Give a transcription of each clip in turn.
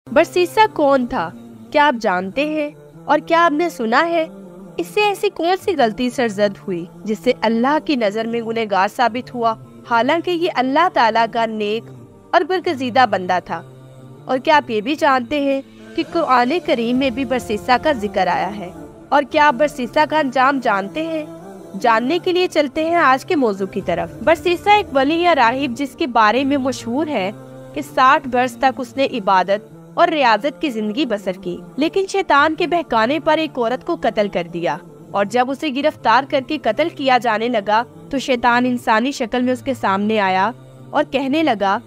बरसीसा कौन था, क्या आप जानते हैं? और क्या आपने सुना है इससे ऐसी कौन सी गलती सरजद हुई जिससे अल्लाह की नजर में गुनहगार साबित हुआ, हालांकि ये अल्लाह ताला का नेक और बरगज़ीदा बंदा था? और क्या आप ये भी जानते हैं कि कुरान करीम में भी बरसीसा का जिक्र आया है? और क्या आप बरसीसा का अंजाम जानते हैं? जानने के लिए चलते हैं आज के मौजू की तरफ। बरसीसा एक वली या राहिब जिसके बारे में मशहूर है कि 60 बरस तक उसने इबादत और रियाजत की जिंदगी बसर की, लेकिन शैतान के बहकाने पर एक औरत को कत्ल कर दिया। और जब उसे गिरफ्तार करके कत्ल किया जाने लगा तो शैतान इंसानी शक्ल में उसके सामने आया और कहने लगा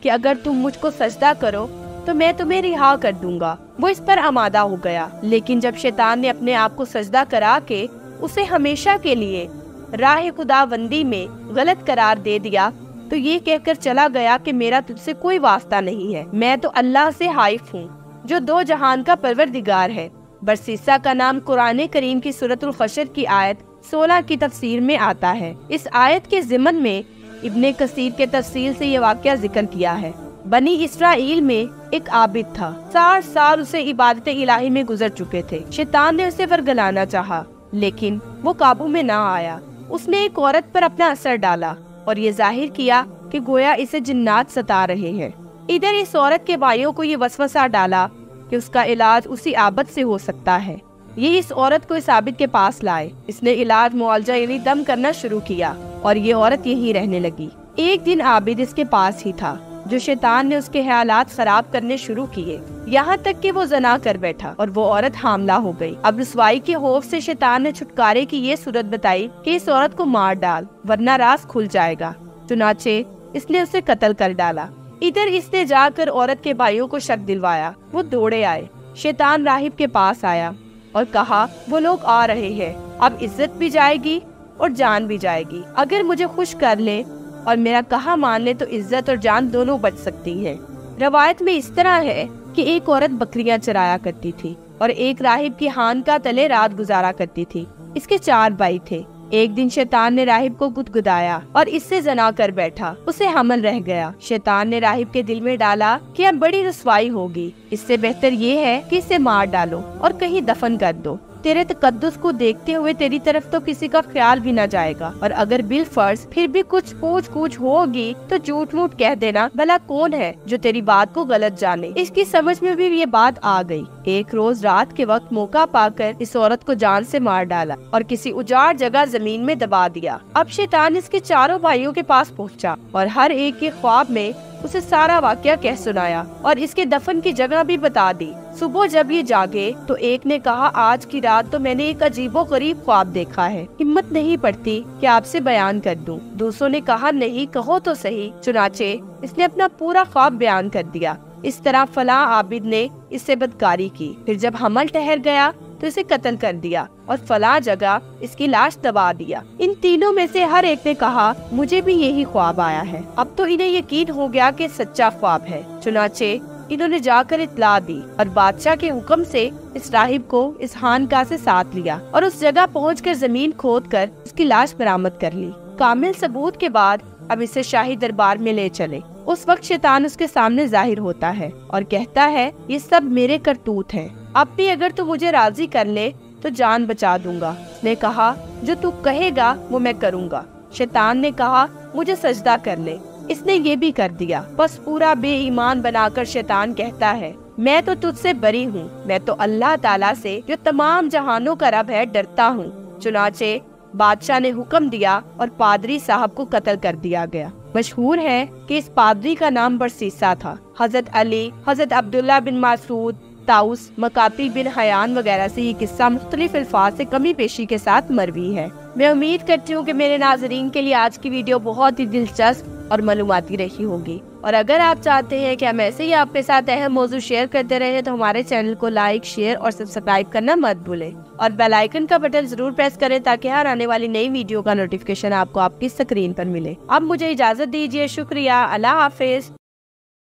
कि अगर तुम मुझको सजदा करो तो मैं तुम्हें रिहा कर दूंगा। वो इस पर आमादा हो गया, लेकिन जब शैतान ने अपने आप को सजदा करा के उसे हमेशा के लिए राह खुदाबंदी में गलत करार दे दिया तो ये कहकर चला गया कि मेरा तुझसे कोई वास्ता नहीं है, मैं तो अल्लाह से हाइफ हूँ जो दो जहान का परवरदिगार है। बरसीसा का नाम कुरान करीम की सूरतुल हशर की आयत 16 की तफसीर में आता है। इस आयत के ज़िमन में इब्ने कसीर के तफसील से ये वाक़या जिक्र किया है। बनी इसराइल में एक आबिद था, 60 साल उसे इबादत इलाही में गुजर चुके थे। शैतान ने उसे वरगलाना चाहा, लेकिन वो काबू में ना आया। उसने एक औरत पर अपना असर डाला और ये जाहिर किया कि गोया इसे जिन्नात सता रहे हैं। इधर इस औरत के भाइयों को ये वसवसा डाला कि उसका इलाज उसी आबद से हो सकता है। ये इस औरत को इस आबिद के पास लाए। इसने इलाज मुआवजा यानी दम करना शुरू किया और ये औरत यहीं रहने लगी। एक दिन आबिद इसके पास ही था जो शैतान ने उसके ख्यालात खराब करने शुरू किए, यहाँ तक कि वो जना कर बैठा और वो औरत हामला हो गई। अब रुसवाई के खौफ से शैतान ने छुटकारे की ये सूरत बताई कि इस औरत को मार डाल वरना राज खुल जाएगा। चुनाचे इसने उसे कत्ल कर डाला। इधर इसने जाकर औरत के भाइयों को शक दिलवाया। वो दौड़े आए। शैतान राहिब के पास आया और कहा वो लोग आ रहे हैं, अब इज्जत भी जाएगी और जान भी जाएगी। अगर मुझे खुश कर ले और मेरा कहा मान ले तो इज्जत और जान दोनों बच सकती है। रवायत में इस तरह है कि एक औरत बकरियां चराया करती थी और एक राहिब की हान का तले रात गुजारा करती थी। इसके 4 भाई थे। एक दिन शैतान ने राहिब को गुदगुदाया और इससे जना कर बैठा। उसे हमल रह गया। शैतान ने राहिब के दिल में डाला कि अब बड़ी रुसवाई होगी, इससे बेहतर ये है कि इसे मार डालो और कहीं दफन कर दो। तेरे तकद्दुस को देखते हुए तेरी तरफ तो किसी का ख्याल भी न जाएगा, और अगर बिल फर्ज फिर भी कुछ पूछ कुछ होगी तो झूठ मूठ कह देना, भला कौन है जो तेरी बात को गलत जाने। इसकी समझ में भी ये बात आ गई। एक रोज रात के वक्त मौका पाकर इस औरत को जान से मार डाला और किसी उजाड़ जगह जमीन में दबा दिया। अब शैतान इसके चारों भाइयों के पास पहुँचा और हर एक के ख्वाब में उसे सारा वाकया कह सुनाया और इसके दफन की जगह भी बता दी। सुबह जब ये जागे तो एक ने कहा, आज की रात तो मैंने एक अजीबो गरीब ख्वाब देखा है, हिम्मत नहीं पड़ती कि आपसे बयान कर दूं। दूसरों ने कहा, नहीं कहो तो सही। चुनाचे इसने अपना पूरा ख्वाब बयान कर दिया। इस तरह फला आबिद ने इससे बदकारी की। फिर जब हमल ठहर गया तो इसे कत्ल कर दिया और फला जगह इसकी लाश दबा दिया। इन तीनों में से हर एक ने कहा, मुझे भी यही ख्वाब आया है। अब तो इन्हें यकीन हो गया कि सच्चा ख्वाब है। चुनाचे इन्होंने जाकर इत्तला दी और बादशाह के हुक्म से इस राहिब को इस खानकाह से साथ लिया और उस जगह पहुंचकर जमीन खोदकर उसकी लाश बरामद कर ली। कामिल सबूत के बाद अब इसे शाही दरबार में ले चले। उस वक्त शैतान उसके सामने जाहिर होता है और कहता है, ये सब मेरे करतूत हैं। अब भी अगर तू मुझे राजी कर ले तो जान बचा दूंगा। उसने कहा, जो तू कहेगा वो मैं करूंगा। शैतान ने कहा, मुझे सजदा कर ले। इसने ये भी कर दिया। बस पूरा बेईमान बनाकर शैतान कहता है, मैं तो तुझसे बरी हूँ, मैं तो अल्लाह ताला से जो तमाम जहानों का रब है डरता हूँ। चुनाचे बादशाह ने हुक्म दिया और पादरी साहब को कत्ल कर दिया गया। मशहूर है कि इस पादरी का नाम बरसीसा था। हजरत अली, हजरत अब्दुल्ला बिन मासूद, ताउस, मकाती बिन हयान वगैरह से ये किस्सा मुख्तलिफ अल्फाज से कमी पेशी के साथ मरवी है। मैं उम्मीद करती हूँ कि मेरे नाजरीन के लिए आज की वीडियो बहुत ही दिलचस्प और मालूमाती रही होगी। और अगर आप चाहते हैं कि हम ऐसे ही आपके साथ अहम मौजू शेयर करते रहे तो हमारे चैनल को लाइक, शेयर और सब्सक्राइब करना मत भूलें और बेल आइकन का बटन जरूर प्रेस करें ताकि हर आने वाली नई वीडियो का नोटिफिकेशन आपको आपकी स्क्रीन पर मिले। अब मुझे इजाजत दीजिए। शुक्रिया। अल्लाह हाफिज।